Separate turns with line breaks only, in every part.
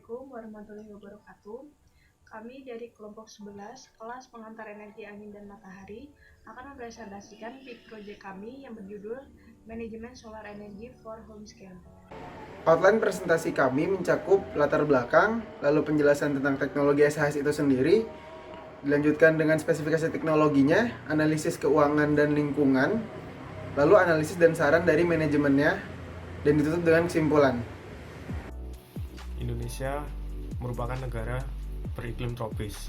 Assalamualaikum warahmatullahi wabarakatuh. Kami dari kelompok 11, kelas pengantar energi angin dan matahari, akan mempresentasikan PIK project kami yang berjudul Manajemen Solar Energy for Home Scale.
Outline presentasi kami mencakup latar belakang, lalu penjelasan tentang teknologi SHS itu sendiri, dilanjutkan dengan spesifikasi teknologinya, analisis keuangan dan lingkungan, lalu analisis dan saran dari manajemennya, dan ditutup dengan kesimpulan.
Indonesia merupakan negara beriklim tropis.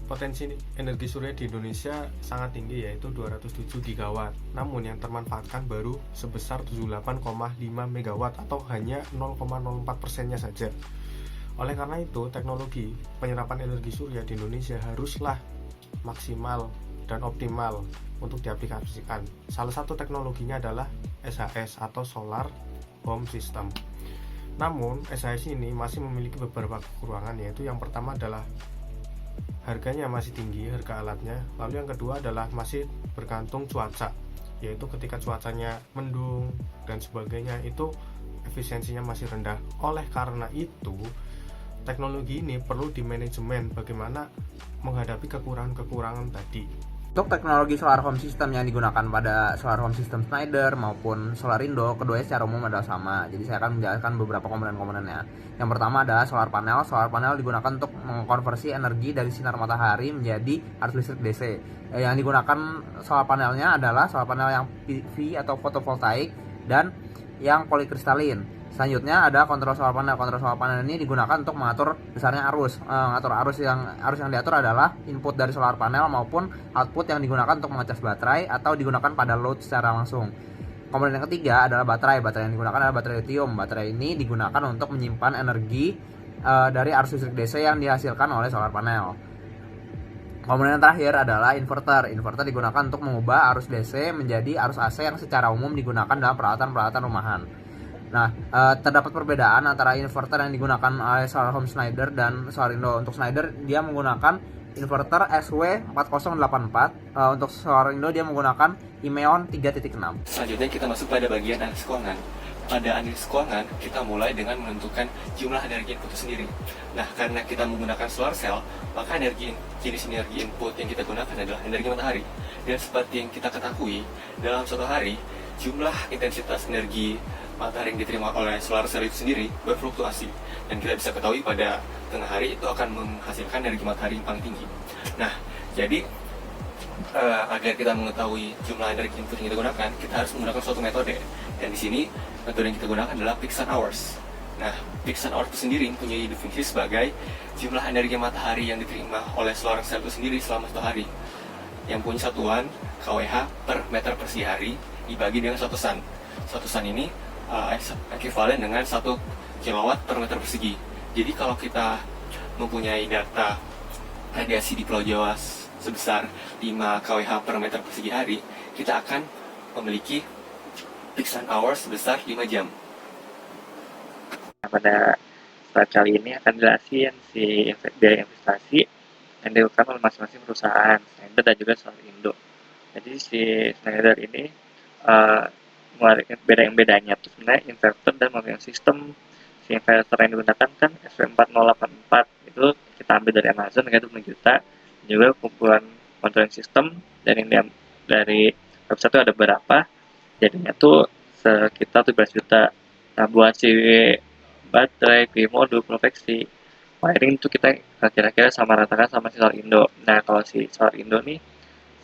Potensi energi surya di Indonesia sangat tinggi, yaitu 207 gigawatt. Namun yang termanfaatkan baru sebesar 78,5 megawatt atau hanya 0,04%-nya saja. Oleh karena itu, teknologi penyerapan energi surya di Indonesia haruslah maksimal dan optimal untuk diaplikasikan. Salah satu teknologinya adalah SHS atau Solar Home System. Namun, SHS ini masih memiliki beberapa kekurangan, yaitu yang pertama adalah harganya masih tinggi, harga alatnya. Lalu yang kedua adalah masih bergantung cuaca, yaitu ketika cuacanya mendung dan sebagainya, itu efisiensinya masih rendah. Oleh karena itu, teknologi ini perlu dimanajemen bagaimana menghadapi kekurangan-kekurangan tadi.
Untuk teknologi solar home system yang digunakan pada solar home system Schneider maupun Solarindo, keduanya secara umum adalah sama. Jadi saya akan menjelaskan beberapa komponen-komponennya. Yang pertama adalah solar panel. Solar panel digunakan untuk mengkonversi energi dari sinar matahari menjadi arus listrik DC. Yang digunakan solar panelnya adalah solar panel yang PV atau fotovoltaik dan yang polikristalin. Selanjutnya ada kontrol solar panel. Kontrol solar panel ini digunakan untuk mengatur besarnya arus. Mengatur arus yang diatur adalah input dari solar panel maupun output yang digunakan untuk mengecas baterai atau digunakan pada load secara langsung. Komponen yang ketiga adalah baterai. Baterai yang digunakan adalah baterai lithium. Baterai ini digunakan untuk menyimpan energi dari arus listrik DC yang dihasilkan oleh solar panel. Komponen yang terakhir adalah inverter. Inverter digunakan untuk mengubah arus DC menjadi arus AC yang secara umum digunakan dalam peralatan-peralatan rumahan. Nah, terdapat perbedaan antara inverter yang digunakan oleh Solar Home Schneider dan Solarindo. Untuk Schneider, dia menggunakan inverter SW4084. Untuk Solarindo, dia menggunakan Imeon 3.6.
Selanjutnya kita masuk pada bagian analisis keuangan. Pada analisis keuangan, kita mulai dengan menentukan jumlah energi input itu sendiri. Nah, karena kita menggunakan solar cell, maka jenis energi input yang kita gunakan adalah energi matahari. Dan seperti yang kita ketahui, dalam suatu hari, jumlah intensitas energi matahari yang diterima oleh solar cell itu sendiri berfluktuasi, dan kita bisa ketahui pada tengah hari itu akan menghasilkan energi matahari yang paling tinggi. Nah, jadi agar kita mengetahui jumlah energi input yang kita gunakan, kita harus menggunakan suatu metode, dan di sini metode yang kita gunakan adalah peak sun hours. Nah, peak sun hours itu sendiri mempunyai definisi sebagai jumlah energi matahari yang diterima oleh solar cell itu sendiri selama satu hari, yang punya satuan kWh per meter persegi hari dibagi dengan satu sun. Satu sun ini ekivalen dengan 1 kW per meter persegi. Jadi kalau kita mempunyai data radiasi di Pulau Jawa sebesar 5 kWh per meter persegi hari, kita akan memiliki peak sun hours sebesar 5 jam.
Pada slide kali ini akan jelasin si biaya investasi yang dilakukan oleh masing-masing perusahaan Schneider dan juga Solarindo. Jadi si Schneider ini bedanya itu sebenarnya inverter dan mounting system. Si inverter yang digunakan kan SW4084, itu kita ambil dari Amazon dengan 20 juta, juga kumpulan controlling system, dan yang dari website itu ada berapa, jadinya tuh sekitar 17 juta. Nah, buat si baterai, PV modul, konveksi, wiring itu kita kira-kira sama ratakan sama si Solarindo. Nah, kalau si Solarindo nih,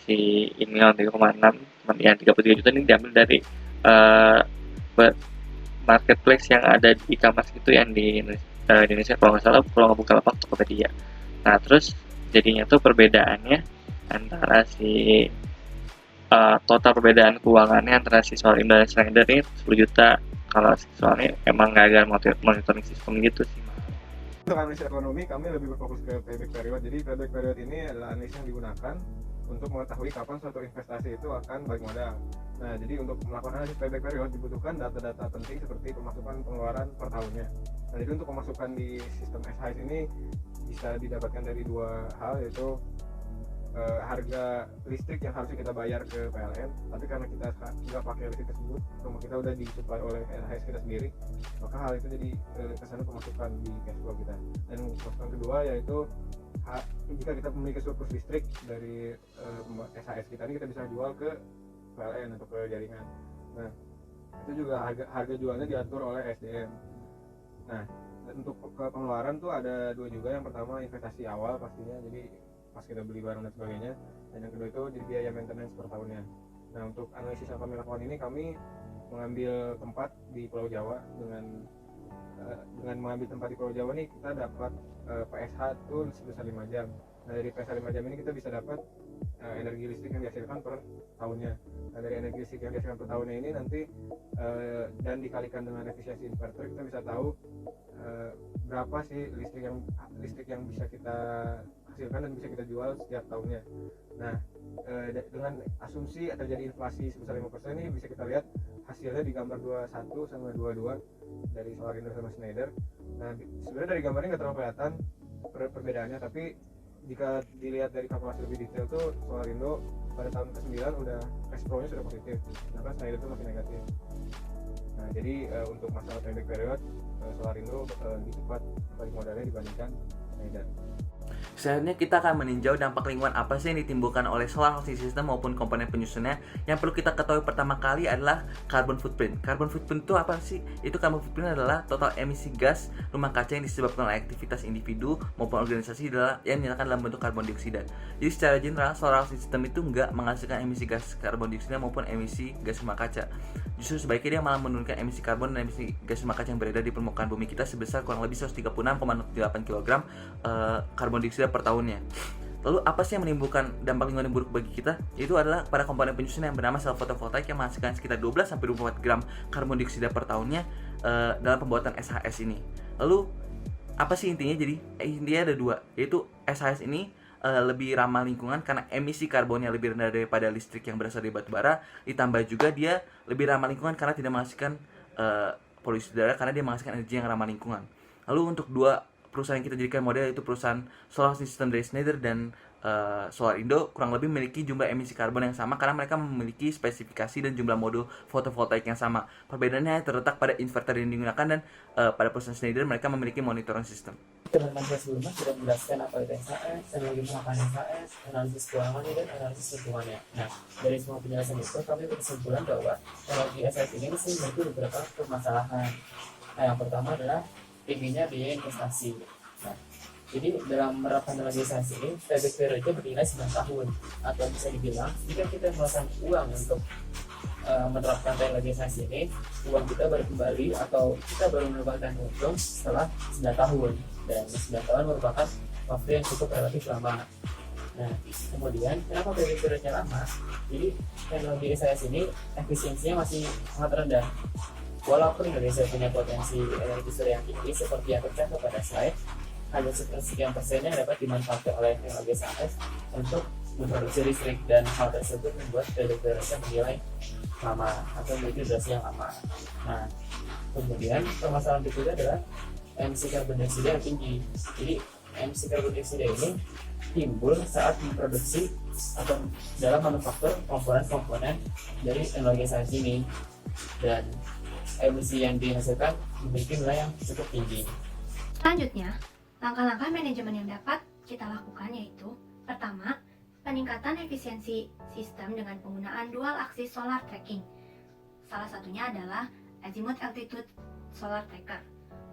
si Imeon 3,6, yang 33 juta ini diambil dari marketplace yang ada di e-commerce itu yang di Indonesia, kalau nggak salah kalau nggak buka lapak Tokopedia. Nah, terus jadinya tuh perbedaannya antara si total perbedaan keuangannya antara si Solarindo dan Schneider ini 10 juta. Kalau soalnya emang nggak ada monitoring sistem gitu sih.
Untuk analisa ekonomi, kami lebih berfokus ke payback period. Jadi payback period ini adalah analisa yang digunakan untuk mengetahui kapan suatu investasi itu akan balik modal. Nah, jadi untuk melakukan analisis payback period dibutuhkan data-data penting seperti pemasukan pengeluaran per tahunnya. Nah, jadi untuk pemasukan di sistem SHS ini bisa didapatkan dari dua hal, yaitu harga listrik yang harusnya kita bayar ke PLN, tapi karena kita nggak pakai listrik tersebut, rumah kita udah disuplai oleh SHS kita sendiri, maka hal itu jadi kesana pemasukan di cash flow kita. Dan pemasukan kedua yaitu jika kita memiliki surplus listrik dari SHS kita ini, kita bisa jual ke PLN atau ke jaringan. Nah, itu juga harga jualnya diatur oleh SDM. Nah, untuk pengeluaran tuh ada dua juga. Yang pertama investasi awal pastinya, jadi pas kita beli barang dan sebagainya, dan yang kedua itu jadi biaya maintenance per tahunnya. Nah, untuk analisis yang kami lakukan ini, kami mengambil tempat di Pulau Jawa. Dengan mengambil tempat di Pulau Jawa nih, kita dapat PSH itu sebesar 5 jam. Nah, dari PSH 5 jam ini kita bisa dapat energi listrik yang dihasilkan per tahunnya. Nah, dari energi listrik yang dihasilkan per tahunnya ini nanti dan dikalikan dengan efisiensi inverter, kita bisa tahu berapa sih listrik yang bisa kita hasilkan dan bisa kita jual setiap tahunnya. Nah, dengan asumsi terjadi inflasi sebesar 5% ini bisa kita lihat hasilnya di gambar 21 sama 22 dari Solarindo sama Schneider. Nah, sebenarnya dari gambarnya nggak terlalu kelihatan perbedaannya, tapi jika dilihat dari kalkulasi lebih detail tuh Solarindo pada tahun ke-9 udah cash flow-nya sudah positif, sedangkan Schneider itu masih negatif. Nah, jadi untuk masalah payback period, Solarindo lebih cepat balik modalnya dibandingkan Schneider.
Selanjutnya kita akan meninjau dampak lingkungan apa sih yang ditimbulkan oleh solar hosting system maupun komponen penyusunnya. Yang perlu kita ketahui pertama kali adalah carbon footprint. Carbon footprint itu apa sih? Itu carbon footprint adalah total emisi gas rumah kaca yang disebabkan oleh aktivitas individu maupun organisasi yang dinyatakan dalam bentuk karbon dioksida. Jadi secara general solar hosting system itu enggak menghasilkan emisi gas karbon dioksida maupun emisi gas rumah kaca. Justru sebaiknya dia malah menurunkan emisi karbon dan emisi gas rumah kaca yang beredar di permukaan bumi kita sebesar kurang lebih 136,8 kg karbon dioksida per tahunnya. Lalu apa sih yang menimbulkan dampak lingkungan yang buruk bagi kita? Itu adalah pada komponen penyusun yang bernama sel fotovoltaik yang menghasilkan sekitar 12-24 gram karbon dioksida per tahunnya dalam pembuatan SHS ini. Lalu apa sih intinya? Jadi intinya ada dua, yaitu SHS ini lebih ramah lingkungan karena emisi karbonnya lebih rendah daripada listrik yang berasal dari batu bara. Ditambah juga dia lebih ramah lingkungan karena tidak menghasilkan polusi udara, karena dia menghasilkan energi yang ramah lingkungan. Lalu untuk dua perusahaan yang kita jadikan model, yaitu perusahaan solar system dari Schneider dan Solarindo, kurang lebih memiliki jumlah emisi karbon yang sama karena mereka memiliki spesifikasi dan jumlah modul fotovoltaik yang sama. Perbedaannya terletak pada inverter yang digunakan, dan pada perusahaan Schneider mereka memiliki monitoring system.
Teman-teman saya sebelumnya sudah menjelaskan apa itu SHS, teknologi penerapan SHS, analisis keuangannya, dan analisis lingkungannya. Nah, dari semua penjelasan itu kami berkesimpulan bahwa teknologi SHS ini memiliki beberapa permasalahan. Nah, yang pertama adalah tingginya biaya investasi. Nah, jadi dalam menerapkan teknologi SHS ini, payback periodnya bernilai 9 tahun, atau bisa dibilang jika kita mengeluarkan uang untuk menerapkan teknologi SHS ini, uang kita baru kembali atau kita baru mendapatkan untung setelah 9 tahun, dan 9 tahun merupakan waktu yang cukup relatif lama. Nah, kemudian kenapa payback periodnya lama? Jadi teknologi SHS ini efisiensinya masih sangat rendah. Walaupun Indonesia punya potensi energi surya yang tinggi seperti yang tercantum pada slide, hanya sekian persennya dapat dimanfaatkan oleh teknologi SHS untuk memproduksi listrik, dan hal tersebut membuat payback periodnya bernilai lama atau memiliki durasi yang lama. Nah, kemudian permasalahan berikutnya adalah emisi karbon dioksida yang tinggi. Jadi emisi karbon dioksida ini timbul saat memproduksi atau dalam manufaktur komponen-komponen dari teknologi SHS ini, dan emisi yang dihasilkan memiliki nilai yang cukup tinggi.
Selanjutnya, langkah-langkah manajemen yang dapat kita lakukan yaitu: pertama, peningkatan efisiensi sistem dengan penggunaan dual axis solar tracking. Salah satunya adalah Azimuth Altitude Solar Tracker.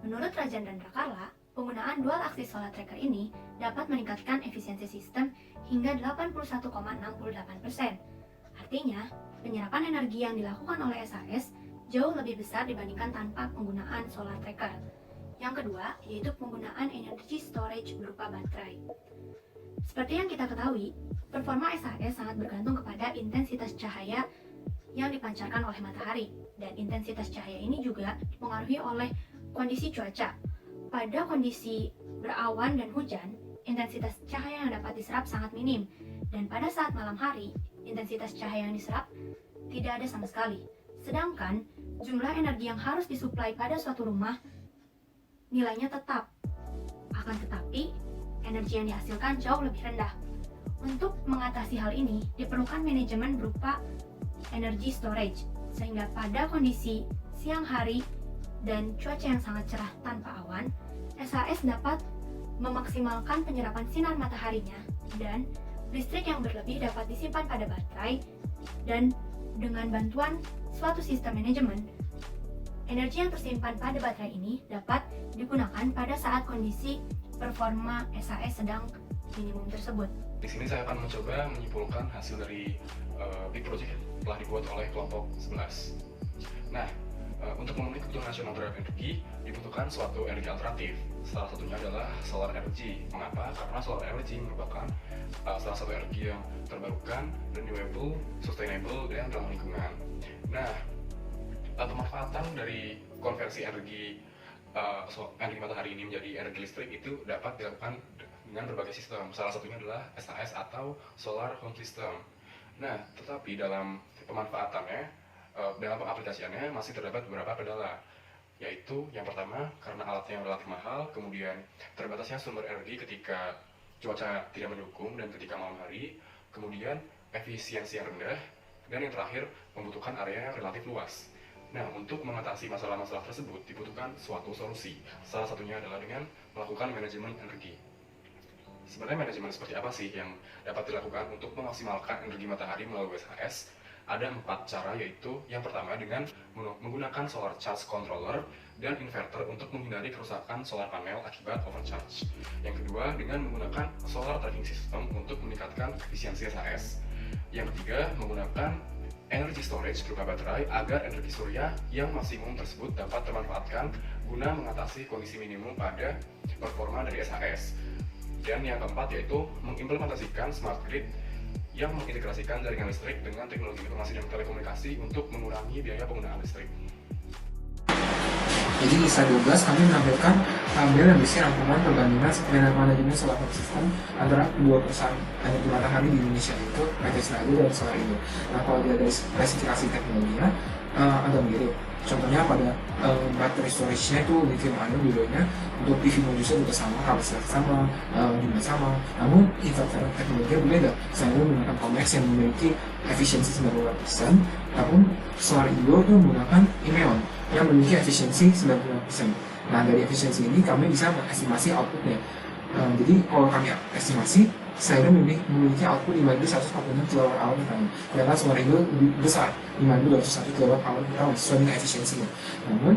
Menurut Rajan dan Rakarla, penggunaan dual axis solar tracker ini dapat meningkatkan efisiensi sistem hingga 81,68%. Artinya, penyerapan energi yang dilakukan oleh SHS jauh lebih besar dibandingkan tanpa penggunaan solar tracker. Yang kedua, yaitu penggunaan energy storage berupa baterai. Seperti yang kita ketahui, performa SHS sangat bergantung kepada intensitas cahaya yang dipancarkan oleh matahari, dan intensitas cahaya ini juga dipengaruhi oleh kondisi cuaca. Pada kondisi berawan dan hujan, intensitas cahaya yang dapat diserap sangat minim, dan pada saat malam hari, intensitas cahaya yang diserap tidak ada sama sekali. Sedangkan jumlah energi yang harus disuplai pada suatu rumah nilainya tetap. Akan tetapi, energi yang dihasilkan jauh lebih rendah. Untuk mengatasi hal ini, diperlukan manajemen berupa energy storage, sehingga pada kondisi siang hari dan cuaca yang sangat cerah tanpa awan, SAS dapat memaksimalkan penyerapan sinar mataharinya dan listrik yang berlebih dapat disimpan pada baterai, dan dengan bantuan suatu sistem manajemen, energi yang tersimpan pada baterai ini dapat digunakan pada saat kondisi performa SAS sedang minimum tersebut.
Di sini saya akan mencoba menyimpulkan hasil dari big project yang telah dibuat oleh kelompok 11. Nah, untuk memenuhi kebutuhan nasional terhadap energi dibutuhkan suatu energi alternatif. Salah satunya adalah solar energy. Mengapa? Karena solar energy merupakan salah satu energi yang terbarukan, renewable, sustainable, dan ramah lingkungan. Nah, pemanfaatan dari konversi energi matahari ini menjadi energi listrik itu dapat dilakukan dengan berbagai sistem. Salah satunya adalah SAS atau Solar Home System. Nah, tetapi dalam pemanfaatannya, dalam pengaplikasiannya masih terdapat beberapa kendala, yaitu yang pertama karena alatnya yang relatif mahal, kemudian terbatasnya sumber energi ketika cuaca tidak mendukung dan ketika malam hari, kemudian efisiensi yang rendah, dan yang terakhir membutuhkan area yang relatif luas. Nah, untuk mengatasi masalah-masalah tersebut dibutuhkan suatu solusi. Salah satunya adalah dengan melakukan manajemen energi. Sebenarnya manajemen seperti apa sih yang dapat dilakukan untuk memaksimalkan energi matahari melalui SAS? Ada 4 cara, yaitu yang pertama dengan menggunakan solar charge controller dan inverter untuk menghindari kerusakan solar panel akibat overcharge. Yang kedua dengan menggunakan solar tracking system untuk meningkatkan efisiensi SAS. Yang ketiga menggunakan energy storage berupa baterai agar energi surya yang maksimum tersebut dapat termanfaatkan guna mengatasi kondisi minimum pada performa dari SAS. Dan yang keempat yaitu mengimplementasikan smart grid yang mengintegrasikan jaringan listrik dengan teknologi informasi dan telekomunikasi untuk mengurangi biaya penggunaan listrik.
Jadi di slide 12 kami menampilkan tabel yang berisi rangkuman perbandingan manajemen solar home system antara dua perusahaan energi matahari di Indonesia, yaitu PT Schneider dan Solarindo. Nah, kalau dia dari spesifikasi teknologinya agak mirip. Contohnya pada baterai storage-nya itu lithium ion dua-duanya, untuk PV module juga sama, kapasitas sama, jumlah sama. Namun inverter teknologinya berbeda. Schneider menggunakan Comex yang memiliki efisiensi 90%, namun Solarindo itu menggunakan Imeon yang memiliki efisiensi 90%. Nah, dari efisiensi ini kami bisa mengestimasi outputnya. Jadi kalau kami estimasi, Schneider memiliki output 5.146 kWh per tahun, sedangkan Solarindo lebih besar, 5.201 kWh per tahun sesuai dengan efisiensinya. Namun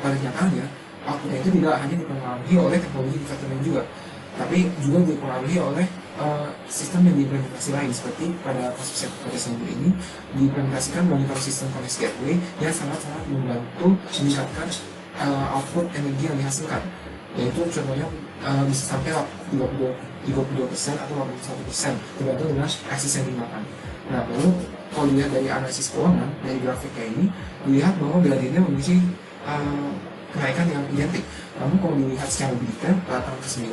pada kenyataannya outputnya itu tidak hanya dipengaruhi oleh teknologi inverternya juga, tapi juga dipengaruhi oleh sistem yang diimplementasi lain, seperti pada kasus PT Schneider ini diimplementasikan monitoring sistem Connect Gateway yang sangat-sangat membantu meningkatkan output energi yang dihasilkan, yaitu contohnya bisa sampai 32% atau 81% tergantung dengan akses yang digunakan. Nah, lalu kalau dilihat dari analisis keuangan dari grafiknya ini, dilihat bahwa bela-dirinya memiliki kenaikan yang identik. Namun kalau dilihat secara lebih detail, pada tahun ke-9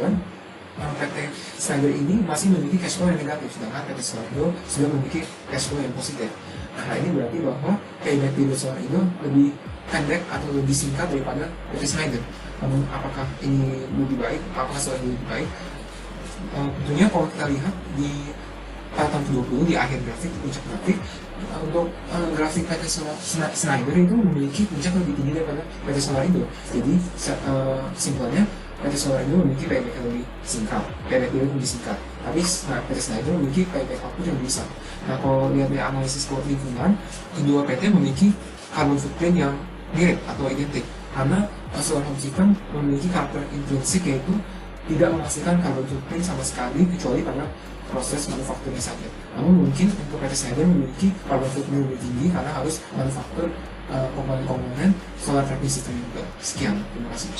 PT Schneider ini masih memiliki cash flow yang negatif, sedangkan PT Solarindo sudah memiliki cash flow yang positif. Nah, ini berarti bahwa payback period Solarindo lebih pendek atau lebih singkat daripada PT Schneider. Namun apakah ini lebih baik? Apakah Solarindo lebih baik? Tentunya kalau kita lihat di tahun ke-20 di akhir grafik, puncak grafik, untuk grafik PT Schneider itu memiliki puncak lebih tinggi daripada PT Solarindo. Jadi kesimpulannya PT Solarindo memiliki payback yang lebih singkat, payback period lebih singkat. Tapi PT Schneider memiliki payback output yang lebih besar. Nah, kalau lihat dari analisis kuat lingkungan, kedua PT memiliki carbon footprint yang mirip atau identik, karena solar home system memiliki karakter intrinsik, yaitu tidak menghasilkan carbon footprint sama sekali kecuali pada proses manufakturnya saja. Namun mungkin untuk PT Schneider memiliki carbon footprint lebih tinggi karena harus manufaktur komponen-komponen solar tracking system juga. Sekian, terima kasih.